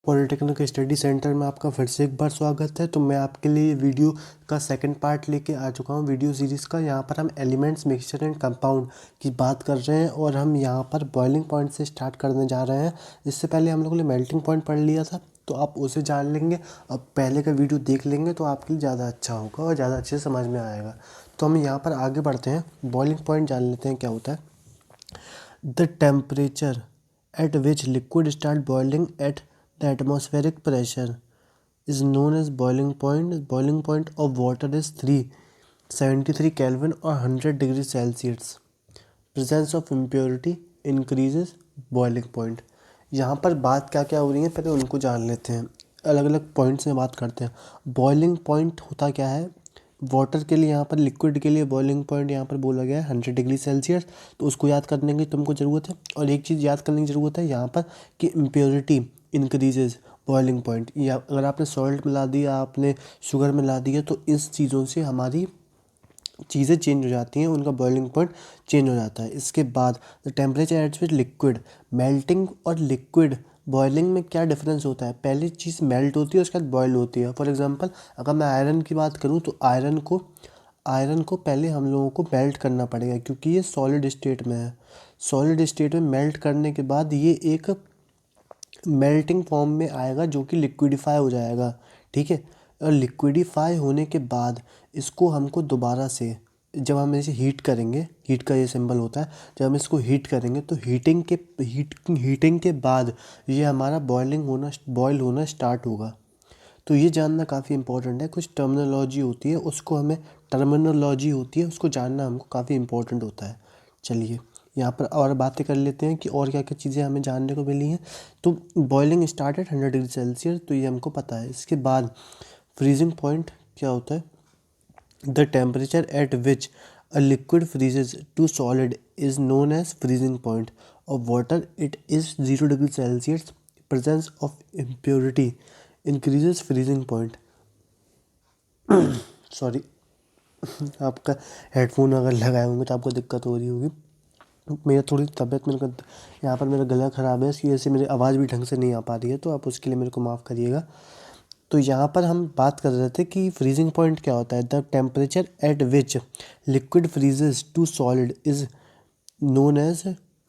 Polytechnic study centre में आपका फिर से एक बार स्वागत है। तो मैं आपके लिए वीडियो का सेकंड पार्ट लेके आ चुका हूँ वीडियो सीरीज़ का। यहाँ पर हम एलिमेंट्स, मिक्सचर एंड कंपाउंड की बात कर रहे हैं और हम यहाँ पर बॉइलिंग पॉइंट से स्टार्ट करने जा रहे हैं। इससे पहले हम लोगों ने मेल्टिंग पॉइंट पढ़ लिया था, तो आप उसे जान लेंगे। अब पहले का वीडियो देख लेंगे तो आपके लिए ज़्यादा अच्छा होगा और ज़्यादा अच्छे से समझ में आएगा। तो हम यहाँ पर आगे बढ़ते हैं, बॉइलिंग पॉइंट जान लेते हैं क्या होता है। The temperature at which liquid start boiling at the atmospheric pressure is known as boiling point. Boiling point of water is 373 Kelvin or 100 degrees Celsius. Presence of impurity increases boiling point. यहाँ पर बात क्या क्या हो रही है पहले उनको जान लेते हैं। अलग अलग पॉइंट्स में बात करते हैं। बॉइलिंग पॉइंट होता क्या है? वाटर के लिए, यहाँ पर लिक्विड के लिए बॉइलिंग पॉइंट यहाँ पर बोला गया है 100 डिग्री सेल्सियस। तो उसको याद करने की तुमको ज़रूरत है। और एक चीज़ याद करने की ज़रूरत है यहाँ पर कि इम्प्योरिटी इंक्रीजेज बॉइलिंग पॉइंट। या अगर आपने सॉल्ट मिला दिया, आपने शुगर मिला दिया, तो इस चीज़ों से हमारी चीज़ें चेंज हो जाती हैं, उनका बॉइलिंग पॉइंट चेंज हो जाता है। इसके बाद the temperature at which liquid, melting और लिक्विड बॉइलिंग में क्या डिफरेंस होता है? पहली चीज़ मेल्ट होती है, उसके बाद बॉयल होती है। फॉर एग्जांपल अगर मैं आयरन की बात करूँ तो आयरन को पहले हम लोगों को मेल्ट करना पड़ेगा, क्योंकि ये सॉलिड स्टेट में है। सॉलिड स्टेट में मेल्ट करने के बाद ये एक मेल्टिंग फॉर्म में आएगा जो कि लिक्विडिफाई हो जाएगा, ठीक है। और लिक्विडिफाई होने के बाद इसको हमको दोबारा से, जब हम इसे हीट करेंगे, हीट का ये सिंबल होता है, जब हम इसको हीट करेंगे तो हीटिंग के बाद ये हमारा बॉयल होना स्टार्ट होगा। तो ये जानना काफ़ी इंपॉर्टेंट है। कुछ टर्मिनोलॉजी होती है, उसको जानना हमको काफ़ी इंपॉर्टेंट होता है। चलिए यहाँ पर और बातें कर लेते हैं कि और क्या क्या चीज़ें हमें जानने को मिली हैं। तो boiling start at 100 degree Celsius, तो ये हमको पता है। इसके बाद फ्रीजिंग पॉइंट क्या होता है? The temperature at which a liquid freezes to solid is known as freezing point of water, it is 0 degree Celsius. Presence of impurity increases freezing point. Sorry, आपका हेडफोन अगर लगाए होंगे तो आपको दिक्कत हो रही होगी। मेरा थोड़ी तबीयत, यहाँ पर मेरा गला ख़राब है, इसकी वजह से मेरी आवाज़ भी ढंग से नहीं आ पा रही है, तो आप उसके लिए मेरे को माफ़ करिएगा। तो यहाँ पर हम बात कर रहे थे कि फ्रीजिंग पॉइंट क्या होता है। The temperature at which liquid freezes to solid is known as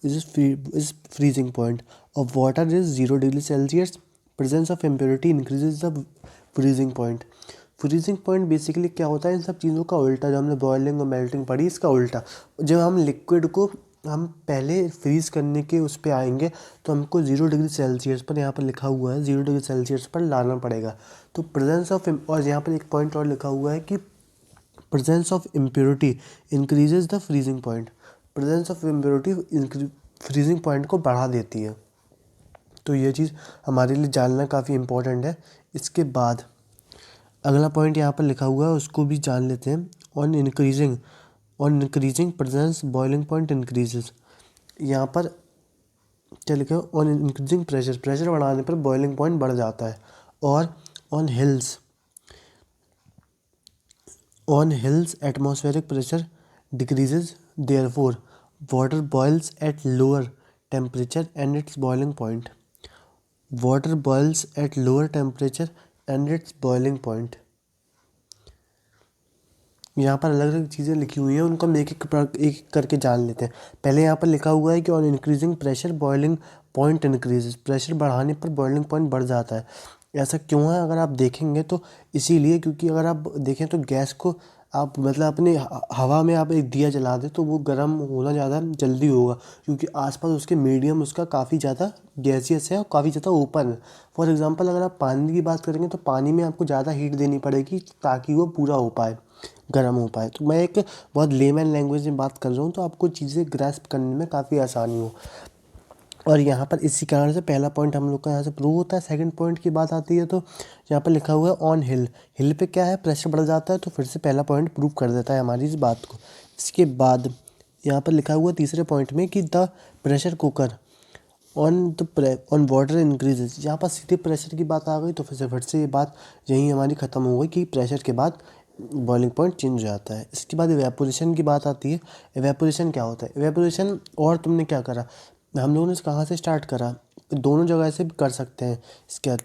is freezing point of water is 0 degree Celsius. Presence of impurity increases the freezing point. Freezing point basically क्या होता है? इन सब चीज़ों का उल्टा, जो हमने बॉइलिंग और मेल्टिंग पढ़ी, इसका उल्टा। जब हम लिक्विड को हम पहले फ्रीज़ करने के उस पर आएंगे तो हमको 0 डिग्री सेल्सियस पर, यहाँ पर लिखा हुआ है 0 डिग्री सेल्सियस पर लाना पड़ेगा। तो प्रेजेंस ऑफ, और यहाँ पर एक पॉइंट और लिखा हुआ है कि presence of impurity increases the freezing point. Presence of impurity freezing point को बढ़ा देती है। तो ये चीज़ हमारे लिए जानना काफ़ी इम्पोर्टेंट है। इसके बाद अगला पॉइंट यहाँ पर लिखा हुआ है, उसको भी जान लेते हैं। On increasing presence boiling point increases. यहाँ पर क्या लिखा है? ऑन इंक्रीजिंग प्रेशर बढ़ाने पर बॉइलिंग पॉइंट बढ़ जाता है। और on hills atmospheric pressure decreases, therefore water boils at lower temperature and its boiling point. Water boils at lower temperature and its boiling point. यहाँ पर अलग अलग चीज़ें लिखी हुई हैं, उनको हम एक एक करके जान लेते हैं। पहले यहाँ पर लिखा हुआ है कि on increasing pressure boiling point increases. Pressure बढ़ाने पर बॉइलिंग पॉइंट बढ़ जाता है। ऐसा क्यों है? अगर आप देखेंगे तो इसीलिए, क्योंकि अगर आप देखें तो गैस को आप अपने हवा में आप एक दिया जला दें तो वो गर्म होना ज़्यादा जल्दी होगा, क्योंकि आसपास उसके मीडियम उसका काफ़ी ज़्यादा गैसियस है और काफ़ी ज़्यादा ओपन है। फॉर एग्जांपल अगर आप पानी की बात करेंगे तो पानी में आपको ज़्यादा हीट देनी पड़ेगी ताकि वो पूरा हो पाए, गर्म हो पाए। तो मैं एक बहुत लेमन लैंग्वेज में बात कर रहा हूँ तो आपको चीज़ें ग्रैस्प करने में काफ़ी आसानी हो। और यहाँ पर इसी कारण से पहला पॉइंट हम लोग का यहाँ से प्रूव होता है। सेकंड पॉइंट की बात आती है तो यहाँ पर लिखा हुआ है ऑन हिल पे क्या है? प्रेशर बढ़ जाता है, तो फिर से पहला पॉइंट प्रूव कर देता है हमारी इस बात को। इसके बाद यहाँ पर लिखा हुआ तीसरे पॉइंट में कि the pressure cooker on water increases. यहाँ पर सीधे प्रेशर की बात आ गई तो फिर से ये बात यहीं हमारी ख़त्म हो गई कि प्रेशर के बाद बॉइलिंग पॉइंट चेंज हो जाता है। इसके बाद इवेपोरेशन की बात आती है। इवेपोरेशन क्या होता है? इवेपोरेशन, और तुमने क्या करा, हम लोगों ने कहाँ से स्टार्ट करा? दोनों जगह से भी कर सकते हैं। इसके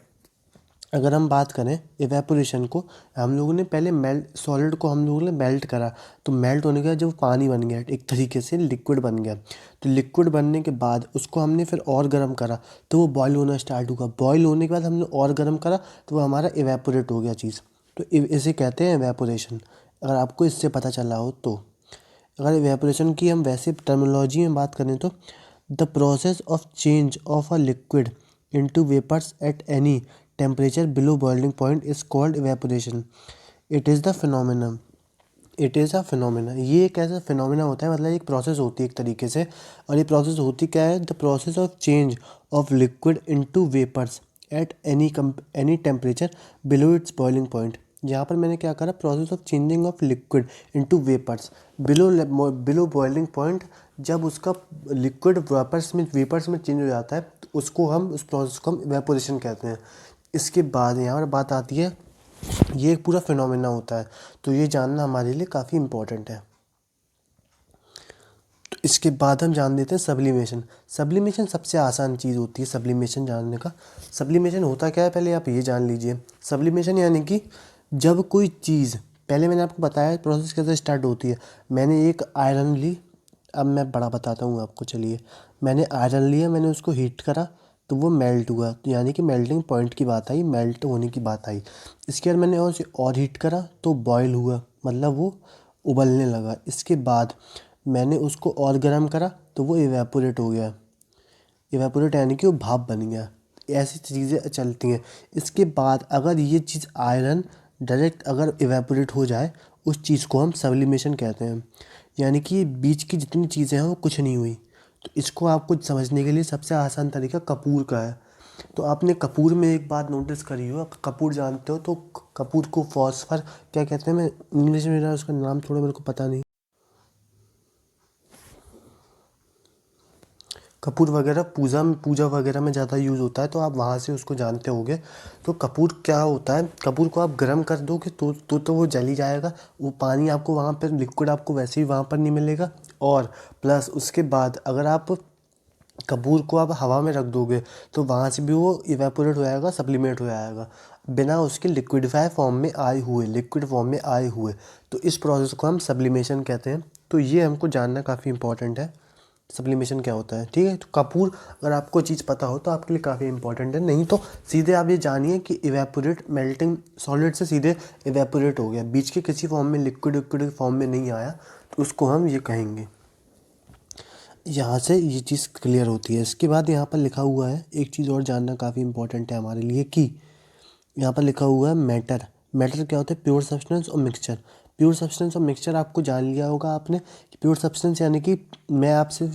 अगर हम बात करें इवेपोरेशन को, हम लोगों ने पहले मेल्ट सॉलिड को हम लोगों ने मेल्ट करा, तो मेल्ट होने के बाद जब पानी बन गया, एक तरीके से लिक्विड बन गया, तो लिक्विड बनने के बाद उसको हमने फिर और गर्म करा, तो वो बॉयल होना स्टार्ट हुआ। बॉयल होने के बाद हमने और गर्म करा, तो वो हमारा इवेपोरेट हो गया चीज़। तो इसे कहते हैं इवेपोरेशन, अगर आपको इससे पता चला हो तो। अगर इवेपोरेशन की हम वैसे टर्मिनोलॉजी में बात करें तो the process of change of a liquid into vapours at any temperature below boiling point is called evaporation. It is the phenomena, it is a phenomena. ये एक ऐसा फिनोमेना होता है, मतलब एक प्रोसेस होती है एक तरीके से। और ये प्रोसेस होती क्या है? The process of change of liquid into vapours at any temperature below its boiling point. यहाँ पर मैंने क्या करा, process of changing of liquid into vapours below boiling point. जब उसका लिक्विड वेपर्स में चेंज हो जाता है, तो उसको हम उस प्रोसेस को हम इवेपोरेशन कहते हैं। इसके बाद यहाँ पर बात आती है, ये एक पूरा फिनोमेना होता है, तो ये जानना हमारे लिए काफ़ी इम्पोर्टेंट है। तो इसके बाद हम जान लेते हैं सब्लिमेशन। सब्लिमेशन सबसे आसान चीज़ होती है सब्लिमेशन जानने का। सब्लिमेशन होता क्या है, पहले आप ये जान लीजिए। सब्लिमेशन यानी कि जब कोई चीज़, पहले मैंने आपको बताया प्रोसेस कैसे स्टार्ट होती है। मैंने एक आयरन ली, अब मैं बड़ा बताता हूँ आपको, चलिए। मैंने आयरन लिया, मैंने उसको हीट करा, तो वो मेल्ट हुआ, तो यानी कि मेल्टिंग पॉइंट की बात आई, मेल्ट होने की बात आई। इसके बाद मैंने और हीट करा, तो बॉयल हुआ, मतलब वो उबलने लगा। इसके बाद मैंने उसको और गर्म करा, तो वो इवेपोरेट हो गया। इवेपोरेट यानी कि वो भाप बन गया। ऐसी चीज़ें चलती हैं। इसके बाद अगर ये चीज़ आयरन डायरेक्ट अगर इवेपोरेट हो जाए, उस चीज़ को हम सब्लिमेशन कहते हैं। यानी कि बीच की जितनी चीज़ें हैं वो कुछ नहीं हुई। तो इसको आपको समझने के लिए सबसे आसान तरीका कपूर का है। तो आपने कपूर में एक बात नोटिस करी हो, आप कपूर जानते हो, तो कपूर को फॉस्फर क्या कहते हैं, मैं इंग्लिश में, मेरा उसका नाम थोड़ा मेरे को पता नहीं। कपूर वगैरह पूजा वगैरह में ज़्यादा यूज़ होता है, तो आप वहाँ से उसको जानते होंगे। तो कपूर क्या होता है, कपूर को आप गर्म कर दोगे तो वो जल ही जाएगा। वो पानी आपको वहाँ पर, लिक्विड आपको वैसे ही वहाँ पर नहीं मिलेगा। और प्लस उसके बाद अगर आप कपूर को आप हवा में रख दोगे, तो वहाँ से भी वो इवेपोरेट हो जाएगा, सब्लिमेट हो जाएगा, बिना उसके लिक्विड फॉर्म में आए हुए। तो इस प्रोसेस को हम सब्लिमेशन कहते हैं। तो ये हमको जानना काफ़ी इंपॉर्टेंट है, सब्लिमेशन क्या होता है। ठीक है, तो कपूर अगर आपको चीज़ पता हो तो आपके लिए काफ़ी इंपॉर्टेंट है, नहीं तो सीधे आप ये जानिए कि इवेपोरेट, मेल्टिंग सॉलिड से सीधे इवेपोरेट हो गया, बीच के किसी फॉर्म में लिक्विड फॉर्म में नहीं आया, तो उसको हम ये कहेंगे। यहाँ से ये चीज़ क्लियर होती है। इसके बाद यहाँ पर लिखा हुआ है, एक चीज़ और जानना काफ़ी इंपॉर्टेंट है हमारे लिए, कि यहाँ पर लिखा हुआ है मैटर। मैटर क्या होता है? प्योर सब्सटेंस और मिक्सचर। प्योर सब्सटेंस और मिक्सचर आपको जान लिया होगा आपने कि प्योर सब्सटेंस यानी कि मैं आपसे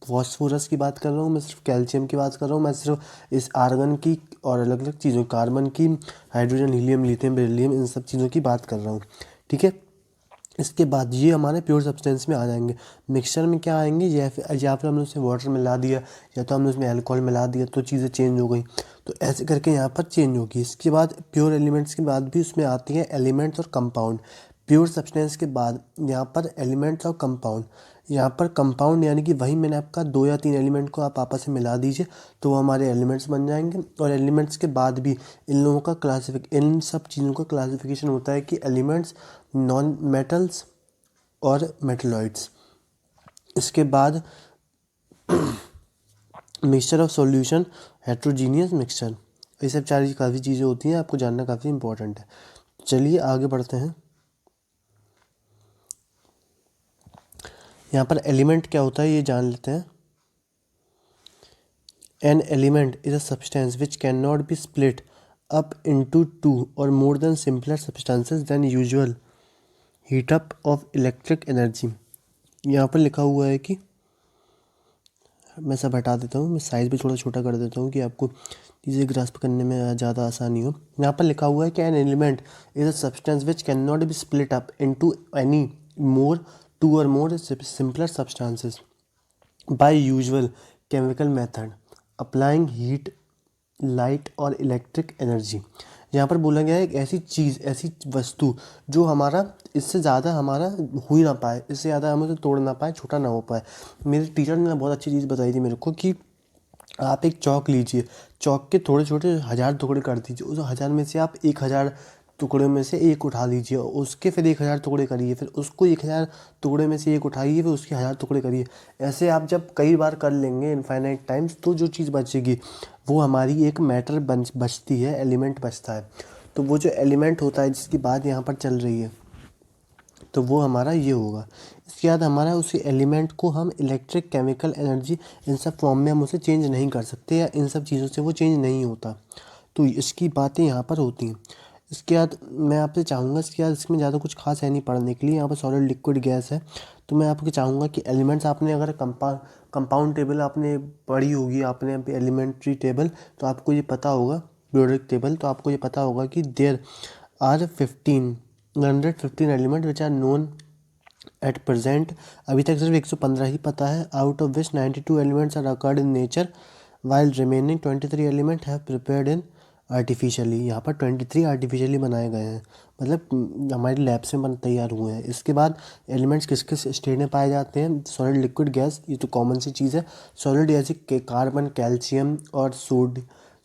फॉस्फोरस की बात कर रहा हूँ, मैं सिर्फ कैल्शियम की बात कर रहा हूँ, मैं सिर्फ इस आर्गन की और अलग अलग चीज़ों, कार्बन की, हाइड्रोजन, हीलियम, लिथियम, बेरिलियम, इन सब चीज़ों की बात कर रहा हूँ। ठीक है, इसके बाद ये हमारे प्योर सब्सटेंस में आ जाएंगे। मिक्सचर में क्या आएंगे, या फिर हमने उसमें वाटर मिला दिया, या तो हमने उसमें अल्कोहल मिला दिया, तो चीज़ें चेंज हो गई। तो ऐसे करके यहाँ पर चेंज होगी। इसके बाद प्योर एलिमेंट्स के बाद भी उसमें आती हैं एलिमेंट्स और कंपाउंड। प्योर सब्सटेंस के बाद यहाँ पर एलिमेंट्स और कंपाउंड। यहाँ पर कंपाउंड यानी कि वही मैंने आपका 2 या 3 एलिमेंट को आप आपस में मिला दीजिए, तो वो हमारे एलिमेंट्स बन जाएंगे। और एलिमेंट्स के बाद भी इन सब चीज़ों का क्लासिफिकेशन होता है कि एलिमेंट्स, नॉन मेटल्स और मेटलॉइड्स। इसके बाद mixture of solution, heterogeneous mixture, ये सब काफ़ी चीज़ें होती हैं, आपको जानना काफ़ी इंपॉर्टेंट है। चलिए आगे बढ़ते हैं। यहाँ पर एलिमेंट क्या होता है ये जान लेते हैं। An element is a substance which can not be split up into two or more than simpler substances than usual heat up of electric energy. यहाँ पर लिखा हुआ है कि, मैं सब हटा देता हूँ, मैं साइज़ भी थोड़ा छोटा कर देता हूँ कि आपको चीज़ें ग्रास्प करने में ज़्यादा आसानी हो। यहाँ पर लिखा हुआ है कि an element is a substance which can not be split up into any more two or more simpler substances by usual chemical method applying heat, light or electric energy. यहाँ पर बोला गया है एक ऐसी चीज़, ऐसी वस्तु जो हमारा, इससे ज़्यादा हमारा हो ही ना पाए, इससे ज़्यादा हम उसे तोड़ ना पाए, छोटा ना हो पाए। मेरे टीचर ने बहुत अच्छी चीज़ बताई थी मेरे को कि आप एक चौक लीजिए, चौक के थोड़े छोटे 1000 टुकड़े कर दीजिए, उस 1000 में से आप 1000 टुकड़े में से एक उठा लीजिए, उसके फिर 1000 टुकड़े करिए, फिर उसको 1000 टुकड़े में से एक उठाइए, फिर उसके 1000 टुकड़े करिए। ऐसे आप जब कई बार कर लेंगे इनफाइनाइट टाइम्स, तो जो चीज़ बचेगी वो हमारी एक मैटर बचती है, एलिमेंट बचता है। तो वो जो एलिमेंट होता है जिसकी बात यहाँ पर चल रही है, तो वो हमारा ये होगा। इसके बाद हमारा उसी एलिमेंट को हम इलेक्ट्रिक, केमिकल, एनर्जी, इन सब फॉर्म में हम उसे चेंज नहीं कर सकते, या इन सब चीज़ों से वो चेंज नहीं होता। तो इसकी बातें यहाँ पर होती हैं। इसके बाद मैं आपसे चाहूँगा, इसके बाद इसमें ज़्यादा कुछ खास है नहीं पढ़ने के लिए। यहाँ पर सॉलिड, लिक्विड, गैस है। तो मैं आपको चाहूँगा कि एलिमेंट्स आपने अगर कंपाउंड टेबल आपने पढ़ी होगी, आपने एलिमेंट्री टेबल, तो आपको ये पता होगा, पीरियोडिक टेबल, तो आपको ये पता होगा कि there are 115 element which are known at present. अभी तक सिर्फ 115 ही पता है। Out of which 92 elements are occurred in nature, while remaining 23 element have prepared in artificially. यहाँ पर 23 आर्टिफिशियली बनाए गए हैं, मतलब हमारी लैब से बन तैयार हुए हैं। इसके बाद एलिमेंट्स किस किस स्टेट में पाए जाते हैं? सॉलिड, लिक्विड, गैस, ये तो कॉमन सी चीज़ है। सॉलिड जैसे कार्बन, कैल्शियम और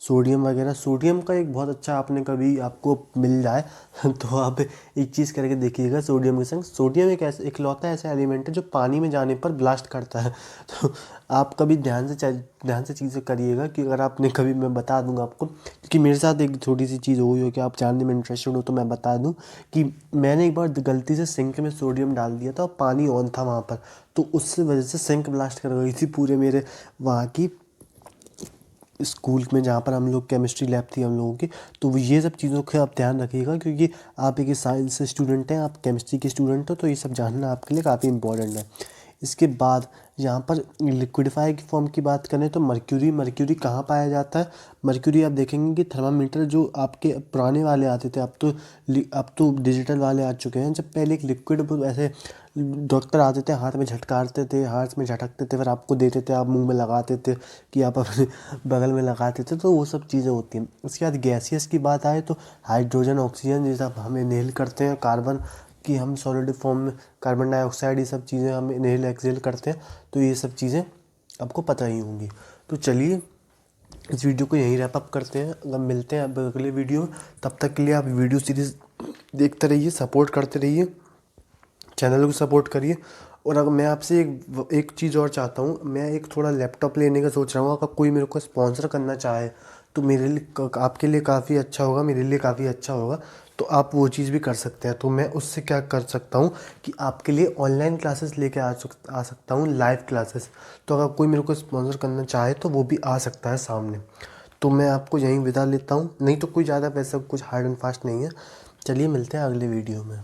सोडियम वगैरह। सोडियम का एक बहुत अच्छा, आपने कभी आपको मिल जाए तो आप एक चीज़ करके देखिएगा सोडियम के संग। सोडियम एक ऐसा इकलौता ऐसा एलिमेंट है जो पानी में जाने पर ब्लास्ट करता है। तो आप कभी ध्यान से चीज़ें करिएगा, कि अगर आपने कभी, मैं बता दूंगा आपको, क्योंकि मेरे साथ एक छोटी सी चीज़ हुई हो कि आप जानने में इंटरेस्टेड हो, तो मैं बता दूं कि मैंने एक बार गलती से सिंक में सोडियम डाल दिया था और पानी ऑन था वहाँ पर, तो उससे वजह से सिंक ब्लास्ट कर गई थी पूरे मेरे वहाँ की स्कूल में, जहाँ पर हम लोग केमिस्ट्री लैब थी हम लोगों की। तो ये सब चीज़ों का आप ध्यान रखिएगा, क्योंकि आप एक साइंस स्टूडेंट हैं, आप केमिस्ट्री के स्टूडेंट हो, तो ये सब जानना आपके लिए काफ़ी इंपॉर्टेंट है। इसके बाद यहाँ पर लिक्विडिफाई की फॉर्म की बात करें तो मर्क्यूरी कहाँ पाया जाता है? मर्क्यूरी आप देखेंगे कि थर्मामीटर जो आपके पुराने वाले आते थे, अब तो डिजिटल वाले आ चुके हैं। जब पहले एक लिक्विड ऐसे डॉक्टर आते थे, हाथ में झटकारते थे, हाथ में झटकते थे, फिर आपको देते थे, आप मुंह में लगाते थे, कि आप अपने बगल में लगाते थे। तो वो सब चीज़ें होती हैं। उसके बाद गैसियस की बात आए तो हाइड्रोजन, ऑक्सीजन, जैसे आप हम इनहेल करते हैं, कार्बन कि हम सॉलिड फॉर्म में, कार्बन डाइऑक्साइड, ये सब चीज़ें हम इनहेल एक्सहेल करते हैं। तो ये सब चीज़ें आपको पता ही होंगी। तो चलिए इस वीडियो को यहीं रैप अप करते हैं। अगर मिलते हैं अब अगले वीडियो में, तब तक के लिए आप वीडियो सीरीज़ देखते रहिए, सपोर्ट करते रहिए, चैनल को सपोर्ट करिए। और अगर मैं आपसे एक चीज़ और चाहता हूँ, मैं एक थोड़ा लैपटॉप लेने का सोच रहा हूँ। अगर कोई मेरे को स्पॉन्सर करना चाहे तो मेरे लिए, आपके लिए काफ़ी अच्छा होगा, मेरे लिए काफ़ी अच्छा होगा। तो आप वो चीज़ भी कर सकते हैं। तो मैं उससे क्या कर सकता हूँ कि आपके लिए ऑनलाइन क्लासेस लेके आ सकता हूँ, लाइव क्लासेस। तो अगर कोई मेरे को स्पॉन्सर करना चाहे तो वो भी आ सकता है सामने। तो मैं आपको यहीं विदा लेता हूँ, नहीं तो कोई ज़्यादा वैसा कुछ हार्ड एंड फास्ट नहीं है। चलिए मिलते हैं अगले वीडियो में।